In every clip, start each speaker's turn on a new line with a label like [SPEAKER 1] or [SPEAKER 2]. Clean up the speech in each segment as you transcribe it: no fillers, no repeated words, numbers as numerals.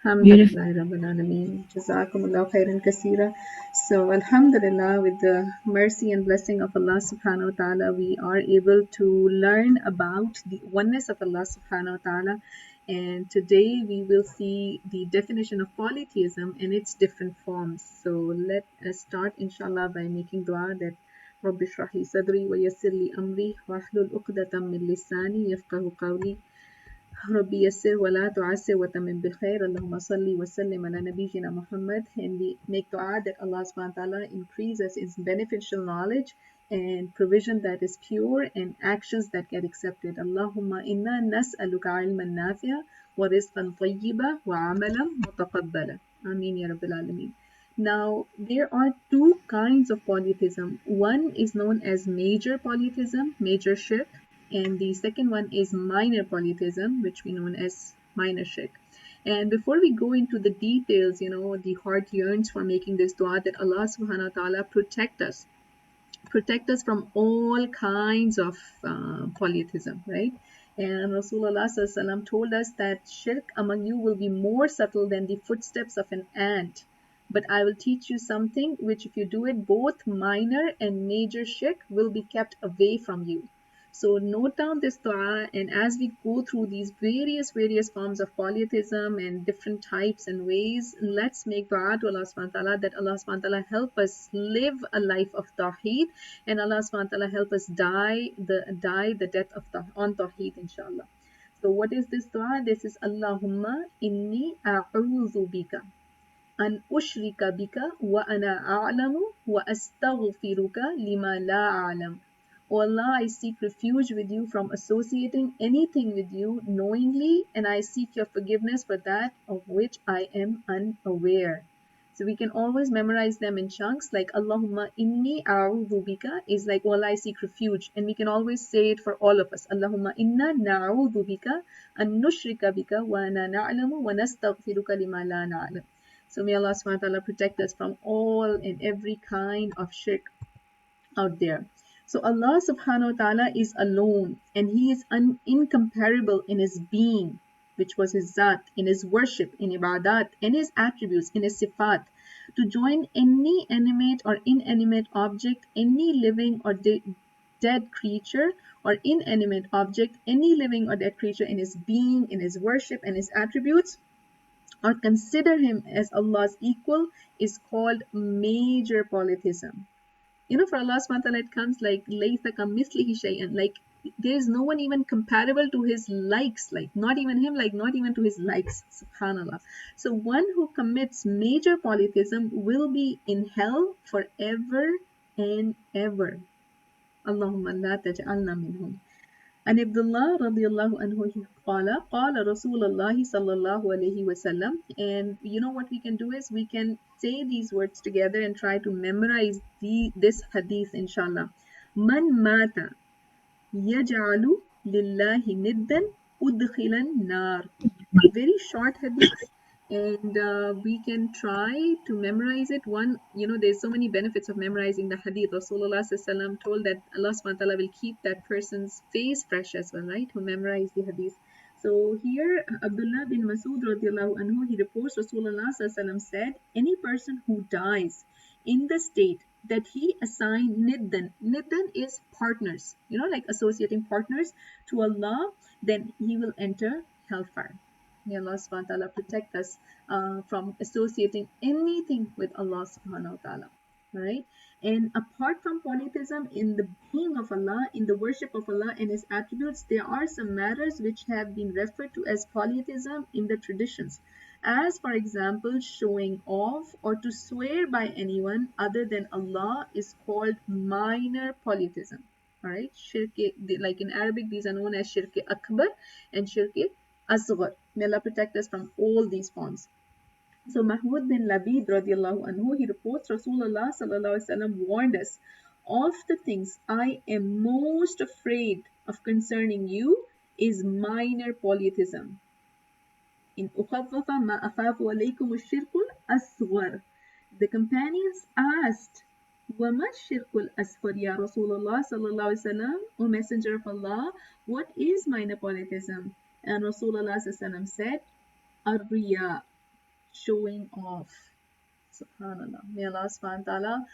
[SPEAKER 1] Beautiful.
[SPEAKER 2] Alhamdulillah Rabbil Alameen. Jazakumullah khairan kaseera. So, Alhamdulillah, with the mercy and blessing of Allah subhanahu wa ta'ala, we are able to learn about the oneness of Allah subhanahu wa ta'ala. And today we will see the definition of polytheism and its different forms. So, let us start, inshallah, by making dua that رب اشرح لي صدري ويسر لي أمري واحلل عقدة من لساني يفقه قولي ربي يسر ولا تعسر وتمم بالخير اللهم صل وسلم على نبينا Muhammad, and we make dua that Allah SWT increase us in beneficial knowledge and provision that is pure and actions that get accepted. Allahumma inna nas'aluka ilman nafi'a wa rizqan tayyiba wa amalan mutaqabbala. Ameen ya Rabbil Alameen. Now, there are two kinds of polytheism. One is known as major polytheism, major shirk, and the second one is minor polytheism, which we know as minor shirk. And before we go into the details, the heart yearns for making this dua that Allah subhanahu wa ta'ala protect us from all kinds of polytheism, right? And Rasulullah SAW told us that shirk among you will be more subtle than the footsteps of an ant. But I will teach you something which, if you do it, both minor and major shirk will be kept away from you. So note down this dua, and as we go through these various forms of polytheism and different types and ways, let's make dua to Allah SWT that Allah SWT help us live a life of Tawheed, and Allah SWT help us die the death of on Tawheed, inshallah. So what is this dua? This is Allahumma inni a'udhu bika an ushrika bika wa ana a'lamu wa astaghfiruka lima la a'lam. O Allah, I seek refuge with you from associating anything with you knowingly, and I seek your forgiveness for that of which I am unaware. So we can always memorize them in chunks, like Allahumma inni a'udhu bika is like, oh Allah, I seek refuge. And we can always say it for all of us. Allahumma inna na'udhu bika an nushrika bika wa ana na'lamu wa nastaghfiruka lima la na'lam. So may Allah SWT protect us from all and every kind of shirk out there. So Allah subhanahu wa ta'ala is alone, and He is incomparable in His being, which was His Zat, in His worship, in ibadat, in His attributes, in His sifat. To join any animate or inanimate object, any living or dead creature, or inanimate object, any living or dead creature in His being, in His worship, and His attributes, or consider Him as Allah's equal, is called major polytheism. For Allah SWT it comes like laysa kamislihi shay'an, like there is no one even comparable to His likes, like not even Him, like not even to His likes, subhanallah. So one who commits major polytheism will be in hell forever and ever. Allahumma la taj'alna minhum. عن عبد الله رضي الله عنه قال قال رسول الله صلى الله عليه وسلم. And what we can do is we can say these words together and try to memorize this hadith, inshallah. من مات يجعل لله ندا أدخل النار. Very short hadith, and we can try to memorize it. One, there's so many benefits of memorizing the hadith. Rasulullah SAW told that Allah SWT will keep that person's face fresh as well, right, who memorize the hadith. So here Abdullah bin Masud radiallahu anhu, he reports Rasulullah SAW said, any person who dies in the state that he assigned niddan is partners, like associating partners to Allah, then he will enter hellfire. May Allah subhanahu wa ta'ala protect us from associating anything with Allah subhanahu wa ta'ala. Right? And apart from polytheism, in the being of Allah, in the worship of Allah and His attributes, there are some matters which have been referred to as polytheism in the traditions. As for example, showing off or to swear by anyone other than Allah is called minor polytheism. Alright, shirk, like in Arabic, these are known as shirk akbar and shirk asghar. May Allah protect us from all these forms. So Mahmud bin Labid radiallahu anhu, he reports Rasulullah sallallahu alaihi wasallam warned us, of the things I am most afraid of concerning you is minor polytheism. In ukhaffafa ma akhafu alaykum ash-shirkul asghar. The companions asked, وَمَا الشِّرْكُ الْأَصْغَرُ يَا رَسُولَ اللَّهِ صَلَّى اللَّهُ عَلَيْهِ وَسَلَّمَ, O Messenger of Allah, what is minor polytheism? And Rasulullah sallallahu alaihi wasallam said, Ar-riya, showing off. Subhanallah. May Allah SWT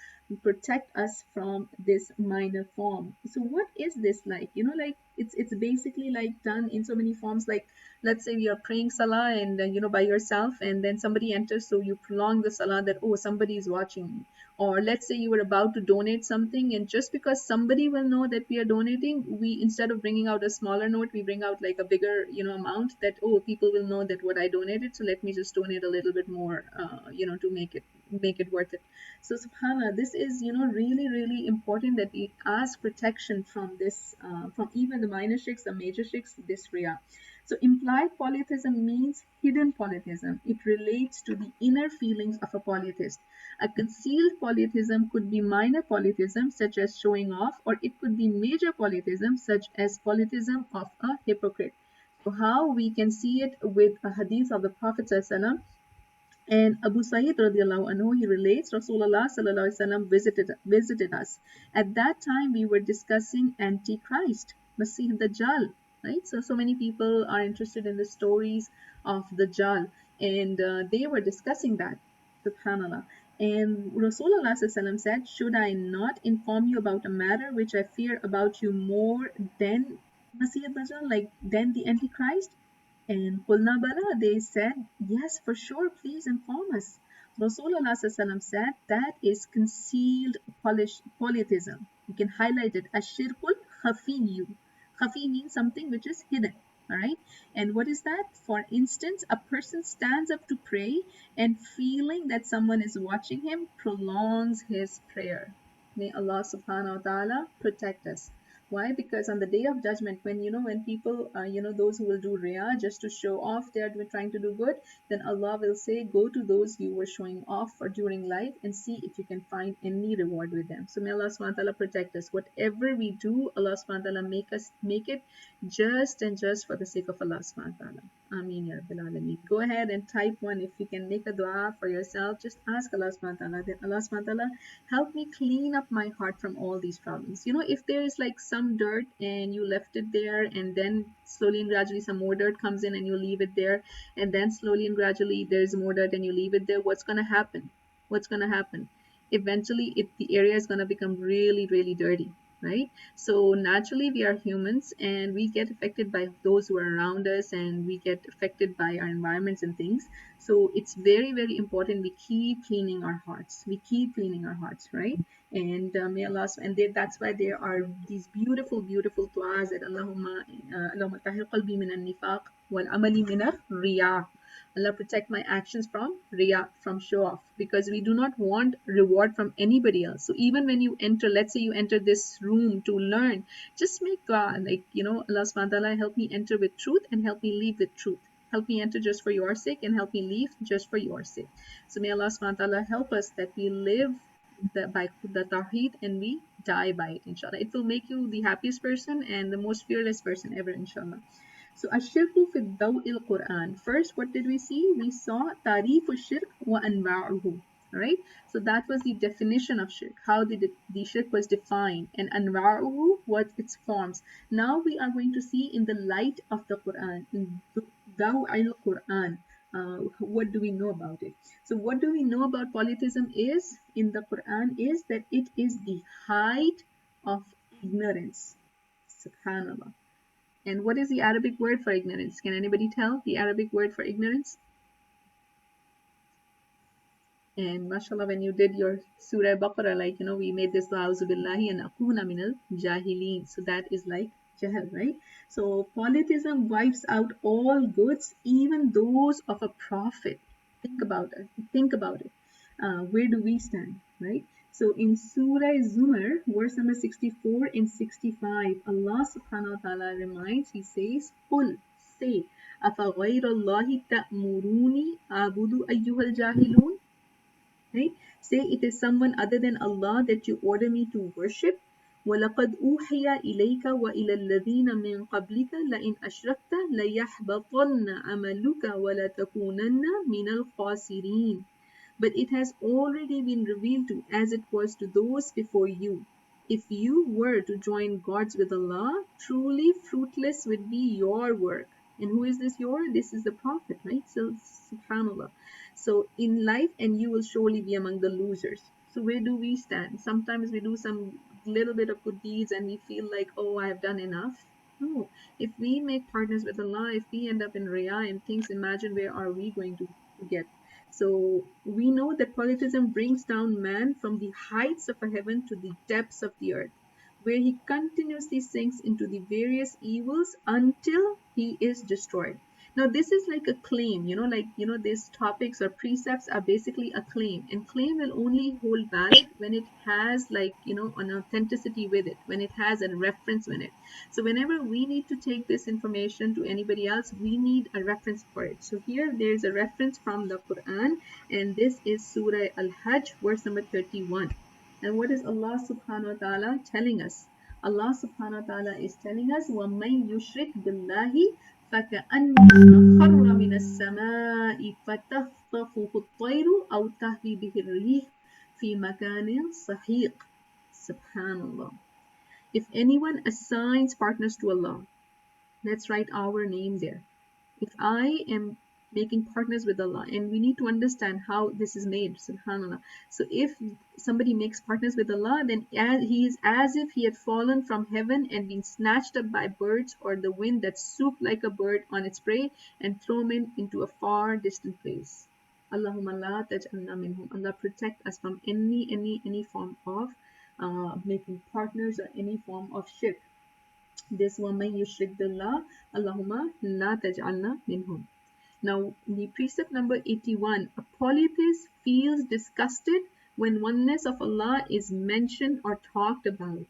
[SPEAKER 2] protect us from this minor form. So what is this like? Like it's basically like done in so many forms. Like let's say you're praying salah and by yourself, and then somebody enters, so you prolong the salah that, oh, somebody is watching me. Or let's say you were about to donate something, and just because somebody will know that we are donating, we, instead of bringing out a smaller note, we bring out like a bigger amount, that, oh, people will know that what I donated, so let me just donate a little bit more, to make it worth it. So subhanallah, this is really really important that we ask protection from this, from even the minor shirks, the major shirks, this riya. So implied polytheism means hidden polytheism. It relates to the inner feelings of a polytheist. A concealed polytheism could be minor polytheism, such as showing off, or it could be major polytheism, such as polytheism of a hypocrite. So how we can see it with a hadith of the Prophet ﷺ. And Abu Sa'id radiallahu anhu, he relates, Rasulullah sallallahu alaihi wasallam visited us. At that time, we were discussing Antichrist, Masih Dajjal, right? So many people are interested in the stories of Dajjal, and they were discussing that, subhanallah. And Rasulullah sallallahu alaihi wasallam said, should I not inform you about a matter which I fear about you more than Masih Dajjal, like than the Antichrist? And Qulna Bala, they said, yes, for sure, please inform us. Rasulullah said, that is concealed polytheism. You can highlight it as shirkul khafiyu. Khafi means something which is hidden. All right. And what is that? For instance, a person stands up to pray and feeling that someone is watching him prolongs his prayer. May Allah subhanahu wa ta'ala protect us. Why? Because on the day of judgment, when people, those who will do riyah just to show off, they are trying to do good, then Allah will say, go to those you were showing off for during life and see if you can find any reward with them. So may Allah SWT protect us. Whatever we do, Allah SWT make it just and just for the sake of Allah SWT. Ameen ya Rabbil Alameen. Go ahead and type one. If you can make a dua for yourself, just ask Allah SWT that Allah SWT help me clean up my heart from all these problems. If there is like some dirt and you left it there, and then slowly and gradually some more dirt comes in and you leave it there, and then slowly and gradually there's more dirt and you leave it there, what's going to happen? Eventually the area is going to become really really dirty, right? So naturally we are humans and we get affected by those who are around us, and we get affected by our environments and things. So it's very very important we keep cleaning our hearts, right? And may Allah, and that's why there are these beautiful beautiful du'as that Allahumma tahir qalbi min al-nifaq wal amali min al-riya. Allah protect my actions from riya, from show off, because we do not want reward from anybody else. So even when you enter, let's say you enter this room to learn, just make dua, like, Allah SWT help me enter with truth and help me leave with truth. Help me enter just for your sake and help me leave just for your sake. So may Allah SWT help us that we live by the Tawheed and we die by it, inshallah. It will make you the happiest person and the most fearless person ever, inshallah. So Ashirku fi Daw'il Quran. First, what did we see? We saw Tarifu Shirk wa Anwa'uhu. Right? So that was the definition of shirk, how the shirk was defined, and anwa'uhu, what its forms. Now we are going to see in the light of the Quran, in Daw'il Quran, what do we know about it? So what do we know about polytheism is, in the Quran, is that it is the height of ignorance. Subhanallah. And what is the Arabic word for ignorance? Can anybody tell the Arabic word for ignorance? And mashallah, when you did your Surah Baqarah, like, we made this A'udhu billahi and akuna minal jahilin. So that is like jahl, right? So polytheism wipes out all goods, even those of a prophet. Think about it. Where do we stand, right? So in Surah Zumar, verse number 64 and 65, Allah subhanahu wa ta'ala reminds, He says, Qul, say, أَفَغَيْرَ اللَّهِ تَأْمُرُونِي أَعْبُدُ أَيُّهَا الْجَاهِلُونَ. Right? Say, it is someone other than Allah that you order me to worship. وَلَقَدْ أُوحِيَ إِلَيْكَ وَإِلَى الَّذِينَ مِنْ قَبْلِكَ لَئِنْ أَشْرَكْتَ لَيَحْبَطَنَّ عَمَلُكَ وَلَتَكُونَنَّ مِنَ الْخَاسِرِينَ. But it has already been revealed to, as it was to those before you. If you were to join gods with Allah, truly fruitless would be your work. And who is this your? This is the Prophet, right? So, subhanAllah. So, in life, and you will surely be among the losers. So, where do we stand? Sometimes we do some little bit of good deeds and we feel like, oh, I have done enough. No. If we make partners with Allah, if we end up in Riyah and things, imagine where are we going to get? So we know that polytheism brings down man from the heights of heaven to the depths of the earth, where he continuously sinks into the various evils until he is destroyed. Now, this is like a claim, these topics or precepts are basically a claim, and claim will only hold valid when it has, an authenticity with it, when it has a reference in it. So, whenever we need to take this information to anybody else, we need a reference for it. So, here there's a reference from the Quran, and this is Surah Al Hajj, verse number 31. And what is Allah subhanahu wa ta'ala telling us? Allah subhanahu wa ta'ala is telling us, وَمَن يُشْرِكْ بِاللَّهِ فَكَأَنَّمَا خَرَّ مِنَ السَّمَاءِ فَتَخْطَفُهُ الطَّيْرُ أَوْ تَهْوِي بِهِ الرِّيحُ فِي مَكَانٍ سَحِيقٍ. Subhanallah. If anyone assigns partners to Allah, let's write our name there. If I am making partners with Allah, and we need to understand how this is made, subhanallah. So if somebody makes partners with Allah, then he is as if he had fallen from heaven and been snatched up by birds or the wind that swooped like a bird on its prey and thrown him into a far distant place. Allahumma la taj'alna minhum. Allah protect us from any form of making partners or any form of shirk. This وَمَن يُشْرِكْ بِاللَّهِ Allahumma la taj'alna minhum. Now, the precept number 81, a polytheist feels disgusted when oneness of Allah is mentioned or talked about.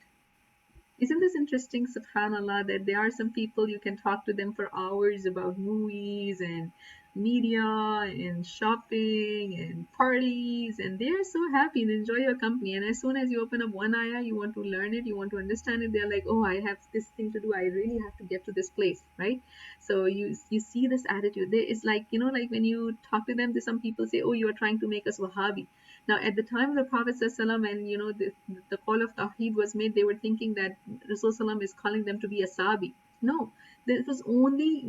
[SPEAKER 2] Isn't this interesting, subhanAllah, that there are some people you can talk to them for hours about movies and media and shopping and parties, and they're so happy, they enjoy your company. And as soon as you open up one ayah, you want to learn it, you want to understand it, they're like, oh, I have this thing to do, I really have to get to this place, right? So you see this attitude. There is like, like when you talk to them, some people say, oh, you are trying to make us Wahhabi. Now, at the time of the Prophet ﷺ, and the call of Tawhid was made, they were thinking that Rasulullah is calling them to be a Sabi. No, this was only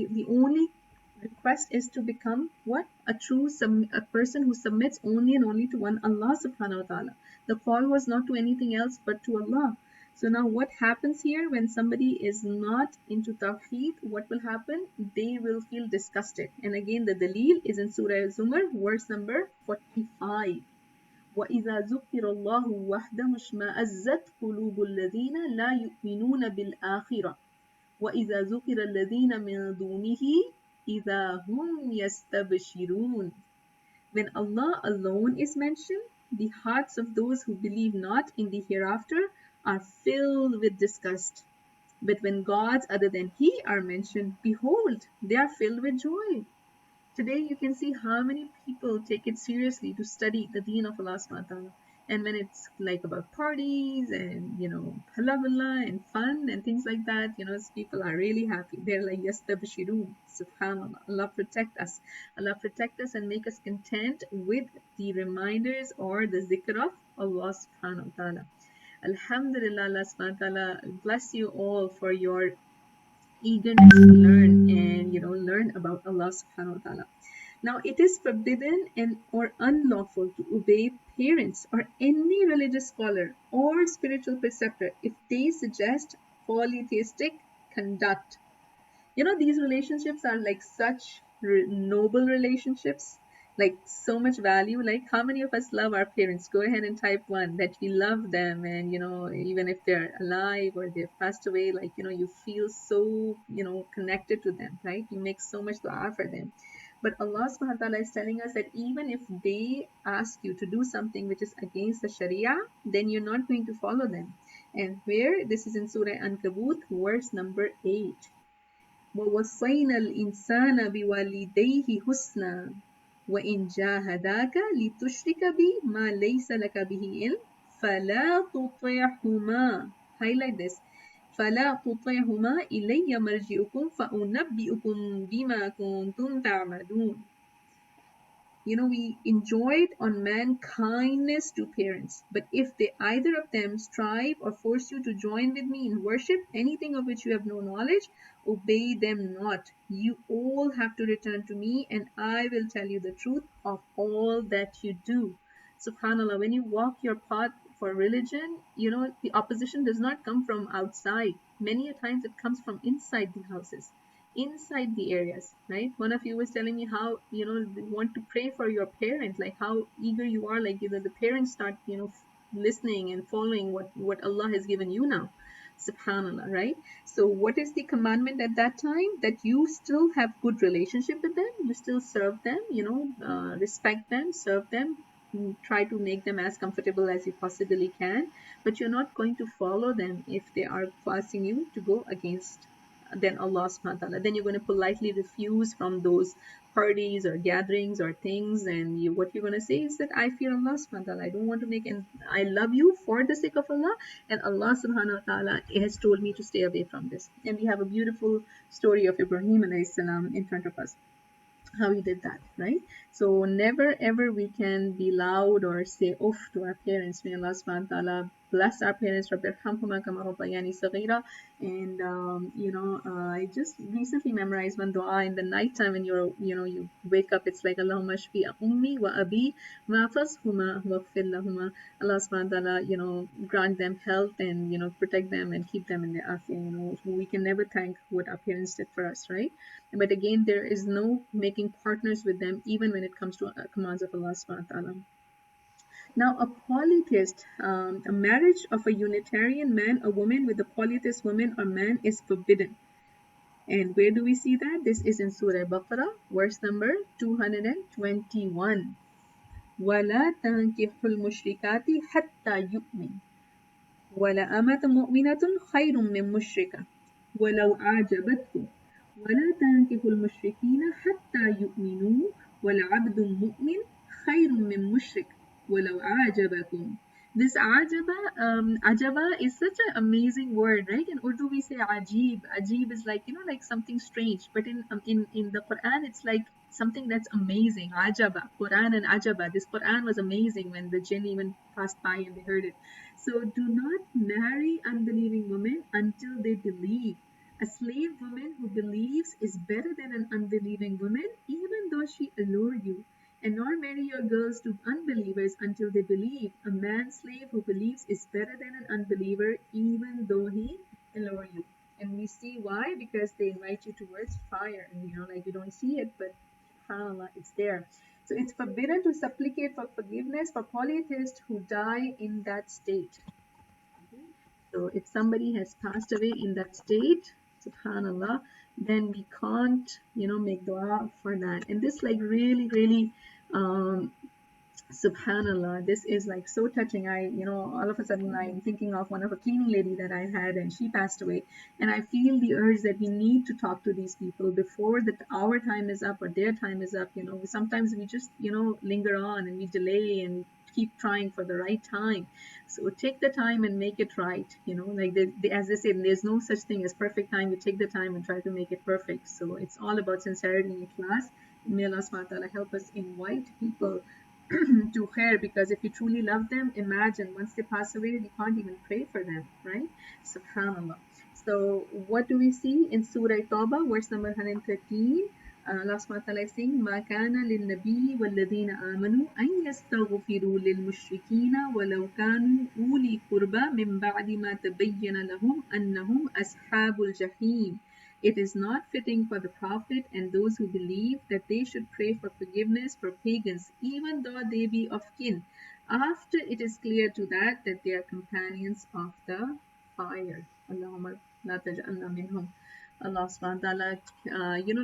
[SPEAKER 2] the only request is to become what? A person who submits only and only to one Allah subhanahu wa ta'ala. The call was not to anything else but to Allah. So now what happens here when somebody is not into Tawheed, what will happen? They will feel disgusted. And again, the dalil is in Surah Zumar, verse number 45. وَإِذَا ذُكِّرَ اللَّهُ وَحْدَهُ اشْمَأَزَّتْ قُلُوبُ الَّذِينَ لَا يُؤْمِنُونَ بِالْآخِرَةِ وَإِذَا ذُكِرَ الَّذِينَ مِن دُونِهِ إِذَا هُمْ يَسْتَبْشِرُونَ. When Allah alone is mentioned, the hearts of those who believe not in the hereafter are filled with disgust. But when gods other than He are mentioned, behold, they are filled with joy. Today you can see how many people take it seriously to study the deen of Allah SWT. And when it's like about parties and halabala and fun and things like that, people are really happy. They're like yastabshirun. Subhanallah. Allah protect us. Allah protect us and make us content with the reminders or the zikr of Allah subhanahu wa ta'ala. Alhamdulillah, Allah subhanahu wa ta'ala bless you all for your eagerness to learn and learn about Allah subhanahu wa ta'ala. Now, it is forbidden and or unlawful to obey parents or any religious scholar or spiritual preceptor if they suggest polytheistic conduct. These relationships are like such noble relationships, like so much value. Like, how many of us love our parents? Go ahead and type one, that we love them, and even if they're alive or they've passed away, like you feel so connected to them, right? You make so much dua for them. But Allah subhanahu wa ta'ala is telling us that even if they ask you to do something which is against the Sharia, then you're not going to follow them. And where this is in Surah Ankabut, verse number 8. وَوَصَّيْنَا الْإِنسَانَ بِوَالِدَيْهِ حُسْنًا وَإِنْ جَاهَدَاكَ لِتُشْرِكَ بِي مَا لَيْسَ لَكَ بِهِ عِلْمٌ فَلَا تُطِعْهُمَا. Highlight this. فَلَا تُطِعْهُمَا إِلَيَّ مَرْجِعُكُمْ فَأُنَبِّئُكُمْ بِمَا كُنْتُمْ تَعْمَلُونَ. We enjoyed on man kindness to parents, but if they either of them strive or force you to join with me in worship anything of which you have no knowledge, obey them not. You all have to return to me, and I will tell you the truth of all that you do. Subhanallah, when you walk your path for religion, the opposition does not come from outside. Many a times it comes from inside the houses, inside the areas, right? One of you was telling me how, you want to pray for your parent, like how eager you are, like, the parents start, listening and following what Allah has given you now. Subhanallah, right? So what is the commandment at that time? That you still have good relationship with them, you still serve them, respect them, serve them, try to make them as comfortable as you possibly can, but you're not going to follow them if they are forcing you to go against then Allah SWT. Then you're going to politely refuse from those parties or gatherings or things, and what you're going to say is that I fear Allah SWT. I don't want to make, and I love you for the sake of Allah, and Allah SWT has told me to stay away from this. And we have a beautiful story of Ibrahim alayhi salam in front of us, how he did that, right? So never ever we can be loud or say off to our parents. May Allah subhanahu wa ta'ala bless our parents. رَبِّ ارْحَمْهُمَا كَمَا رَبَّيَانِي صَغِيرًا. And I just recently memorized one dua in the night time when you wake up. It's like Allahumma shfi ummi wa abi wa'fazhuma waghfir lahuma. Allah subhanahu wa ta'ala, grant them health and protect them and keep them in the afiyah. We can never thank what our parents did for us, right? But again, there is no making partners with them, even when it comes to commands of Allah subhanahu wa ta'ala. Now, a polytheist, a marriage of a Unitarian man, a woman with a polytheist woman or man is forbidden. And where do we see that? This is in Surah Baqarah, verse number 221. وَلَا تَنْكِحُوا الْمُشْرِكَاتِ حَتَّى يُؤْمِنْ وَلَأَمَةٌ مُؤْمِنَةٌ خَيْرٌ مِّن مُشْرِكَةٍ وَلَوْ أَعْجَبَتْكُمْ ولا تنكحوا المشركين حتى يؤمنوا ولعبد مؤمن خير من مشرك ولو أعجبكم. This ajaba is such an amazing word, right? In Urdu we say ajib. Ajib is like, like something strange. But in the Quran, it's like something that's amazing. Ajaba, Quran and ajaba. This Quran was amazing when the jinn even passed by and they heard it. So do not marry unbelieving women until they believe. A slave woman who believes is better than an unbelieving woman, even though she allure you. And nor marry your girls to unbelievers until they believe. A man slave who believes is better than an unbeliever, even though he allure you. And we see why, because they invite you towards fire. And like you don't see it, but subhanAllah, it's there. So it's forbidden to supplicate for forgiveness for polytheists who die in that state. So if somebody has passed away in that state, subhanallah, then we can't, make dua for that. And this like really, really, subhanallah, this is like so touching. All of a sudden I'm thinking of one of a cleaning lady that I had, and she passed away. And I feel the urge that we need to talk to these people before that our time is up or their time is up. Sometimes we just, linger on and we delay and keep trying for the right time. So take the time and make it right. Like as they say, there's no such thing as perfect time. You take the time and try to make it perfect. So it's all about sincerity and ikhlas. May Allah SWT help us invite people to khair, because if you truly love them, imagine once they pass away, we can't even pray for them, right? Subhanallah. So what do we see in Surah Tawbah, verse number 113? Allah SWT is saying, مَا كَانَ لِلنَّبِيِّ وَالَّذِينَ آمَنُوا أَنْ يَسْتَغْفِرُوا لِلْمُشْرِكِينَ وَلَوْ كَانُوا أُولِي قُرْبَى مِنْ بَعْدِ مَا تَبَيَّنَ لَهُمْ أَنَّهُمْ أَصْحَابُ الْجَحِيمِ. It is not fitting for the Prophet and those who believe that they should pray for forgiveness for pagans, even though they be of kin, after it is clear to that they are companions of the fire. Allahumma la taj'alna minhum. Allah subhanahu wa ta'ala,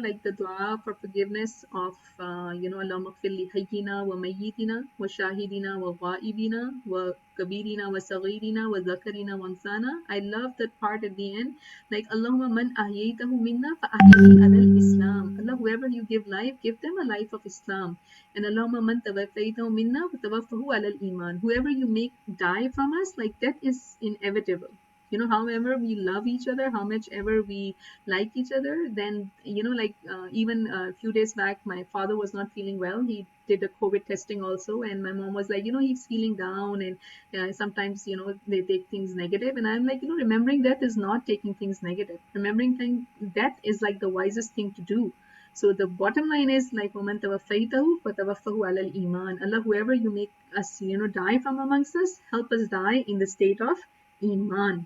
[SPEAKER 2] like the dua for forgiveness of, Allahumma gfir li hayyina wa mayyitina wa shahidina wa ghaibina wa kabirina wa saghirina wa zakarina wa unsana. I love that part at the end. Like, Allahumma man ahyaytahu minna fa ahyihi alal Islam. Allah, whoever you give life, give them a life of Islam. And Allahumma man tawaffaytahu minna fa tawaffahu alal iman. Whoever you make die from us, like that is inevitable. You know, however we love each other, how much ever we like each other, then, you know, like even a few days back, my father was not feeling well. He did a COVID testing also, and my mom was like, you know, he's feeling down, and sometimes, you know, they take things negative. And I'm like, you know, remembering death is not taking things negative. Remembering death is like the wisest thing to do. So the bottom line is like, وَمَنْ تَوَفَّيْتَهُ فَتَوَفَّهُ عَلَى الْإِيمَانِ. Allah, whoever you make us, you know, die from amongst us, help us die in the state of Iman.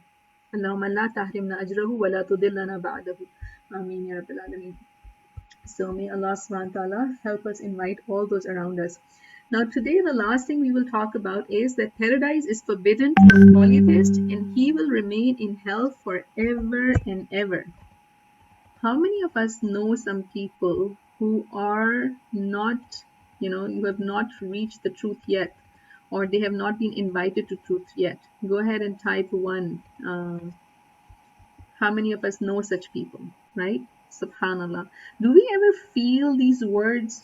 [SPEAKER 2] اللهم لا تحرمنا أجره ولا تضلنا بعده. Ameen Ya Rabbil Alameen. So may Allah SWT help us invite all those around us. Now today the last thing we will talk about is that paradise is forbidden to a polytheist and he will remain in hell forever and ever. How many of us know some people who are not, you know, you have not reached the truth yet, or they have not been invited to truth yet? Go ahead and type one. How many of us know such people, right? Subhanallah. Do we ever feel these words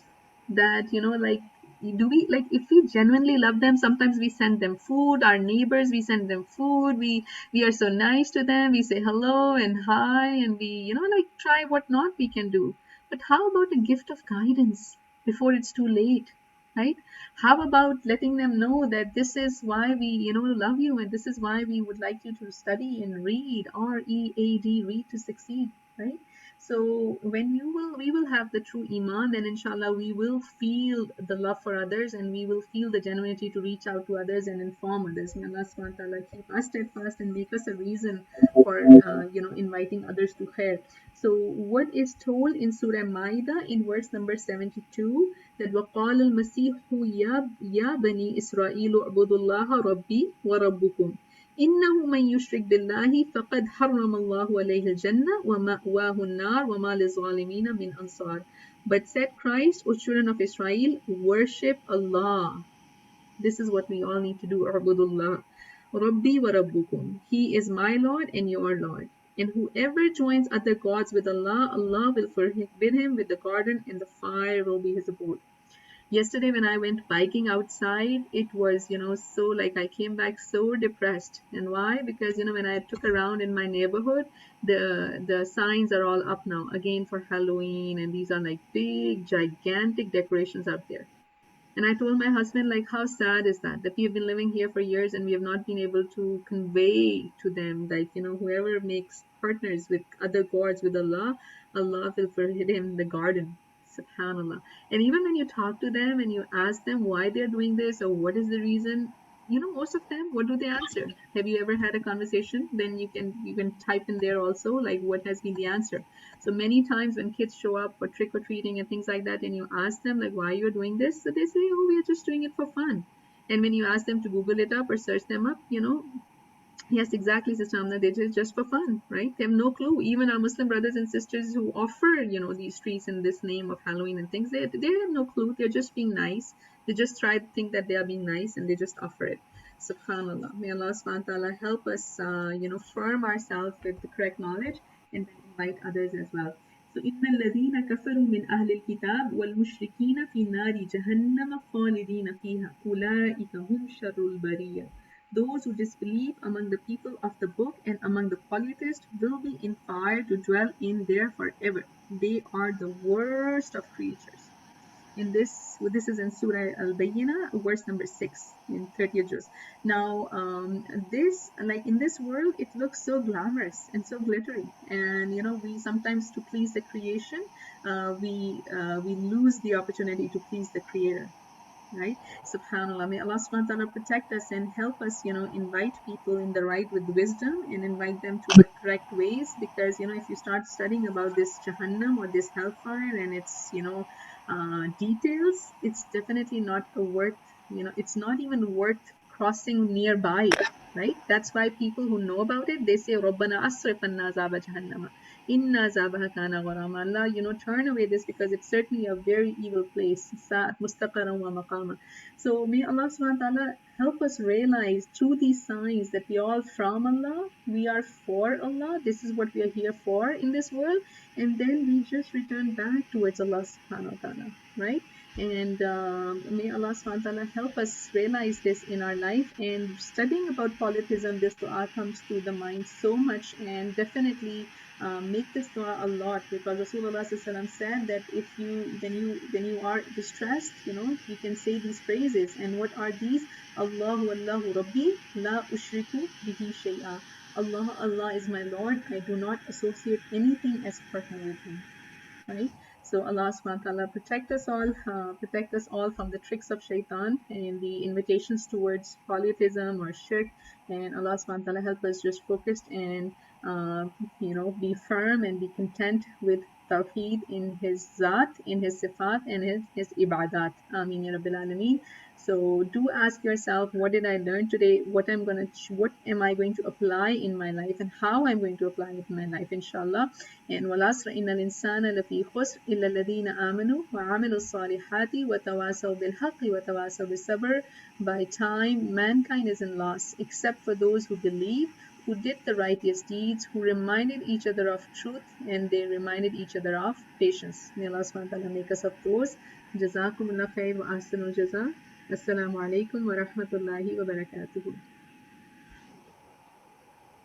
[SPEAKER 2] that, you know, like, do we, like, if we genuinely love them, sometimes we send them food, our neighbors, we send them food, we are so nice to them, we say hello and hi, and we, you know, like, try what not we can do. But how about a gift of guidance before it's too late? Right? How about letting them know that this is why we, you know, love you, and this is why we would like you to study and read, R-E-A-D, read to succeed, right? So when we will have the true iman, then inshallah we will feel the love for others, and we will feel the genuinity to reach out to others and inform others. May Allah SWT keep us steadfast and make us a reason for you know, inviting others to khair. So what is told in Surah Maida in verse number 72, that وَقَالَ الْمَسِيحُ يَا بَنِي إِسْرَائِيلُ اعْبُدُوا اللَّهَ رَبِّي وَرَبُّكُمْ إِنَّهُ مَنْ يُشْرِكْ بِاللَّهِ فَقَدْ حَرَّمَ اللَّهُ عَلَيْهِ الْجَنَّةَ وَمَأْوَاهُ النَّارُ وَمَا لِلظَّالِمِينَ مِنْ أَنصَارٍ. But said Christ, O children of Israel, worship Allah. This is what we all need to do. Ubudullah. Rabbi wa Rabbukum. He is my Lord and your Lord. And whoever joins other gods with Allah, Allah will forbid him with the garden, and the fire will be his abode. Yesterday when I went biking outside, it was, you know, so like I came back so depressed. And why? Because, you know, when I took around in my neighborhood, the signs are all up now again for Halloween, and these are like big gigantic decorations out there. And I told my husband, like, how sad is that? That we have been living here for years and we have not been able to convey to them, like, you know, whoever makes partners with other gods with Allah, Allah will forbid him the garden. Subhanallah. And even when you talk to them and you ask them why they're doing this or what is the reason, you know, most of them, what do they answer? Have you ever had a conversation? Then you can type in there also, like, what has been the answer. So many times when kids show up for trick or treating and things like that, and you ask them like why you're doing this, so they say, oh, we are just doing it for fun. And when you ask them to Google it up or search them up, you know, yes, exactly, Sister Amna. They just for fun, right? They have no clue. Even our Muslim brothers and sisters who offer, you know, these treats in this name of Halloween and things, they have no clue. They're just being nice. They just try to think that they are being nice, and they just offer it. Subhanallah. May Allah SWT help us, you know, firm ourselves with the correct knowledge and then invite others as well. So, إن الذين كفروا من أهل الكتاب والمشركين في نار جهنم خالدين فيها أولئك هم شر البرية. Those who disbelieve among the people of the book and among the polytheists will be in fire to dwell in there forever. They are the worst of creatures. This is in Surah Al-Bayyinah, verse number 6, in 30th juz. Now, this, like in this world, it looks so glamorous and so glittery, and you know, we sometimes, to please the creation, we lose the opportunity to please the Creator. Right? Subhanallah. May Allah SWT protect us and help us, you know, invite people in the right with wisdom and invite them to the correct ways. Because, you know, if you start studying about this Jahannam or this hellfire and its, you know, details, it's definitely not worth, you know, it's not even worth crossing nearby. Right? That's why people who know about it, they say, Rabbana asrif anna azaba jahannama. Inna azabaha kana gharama. Allah, you know, turn away this because it's certainly a very evil place. Sa'at mustaqaran wa maqama. So may Allah SWT help us realize through these signs that we are all from Allah, we are for Allah, this is what we are here for in this world, and then we just return back towards Allah subhanahu wa ta'ala, right? And may Allah SWT help us realize this in our life. And studying about polytheism, this dua comes to the mind so much, and definitely make this dua a lot, because Rasulullah SAW said that if you when you are distressed, you can say these phrases. And what are these? Allahu Allahu Rabbi la ushriku bihi shay'a. Allah, Allah is my Lord, I do not associate anything as partner with him. Right? So Allah SWT protect us all from the tricks of shaitan and the invitations towards polytheism or shirk. And Allah SWT help us just focused and be firm and be content with Tawheed in His Zat, in His Sifat, and His Ibadat. Ameen Ya Rabbil Alameen. So do ask yourself, what did I learn today? What am I going to apply in my life, and how I'm going to apply it in my life, inshallah. And وَالْعَصْرِ إِنَّ الْإِنسَانَ لَفِي خُسْرٍ إِلَّا الَّذِينَ آمَنُوا وَعَمِلُوا الصَّالِحَاتِ وَتَوَاصَوْا بِالْحَقِّ وَتَوَاصَوْا بِالصَّبْرِ. By time, mankind is in loss, except for those who believe, who did the righteous deeds, who reminded each other of truth, and they reminded each other of patience. May Allah SWT make us of those. Jazakumullah khair wa ahsanul jaza. Assalamu alaikum wa rahmatullahi wa barakatuhu.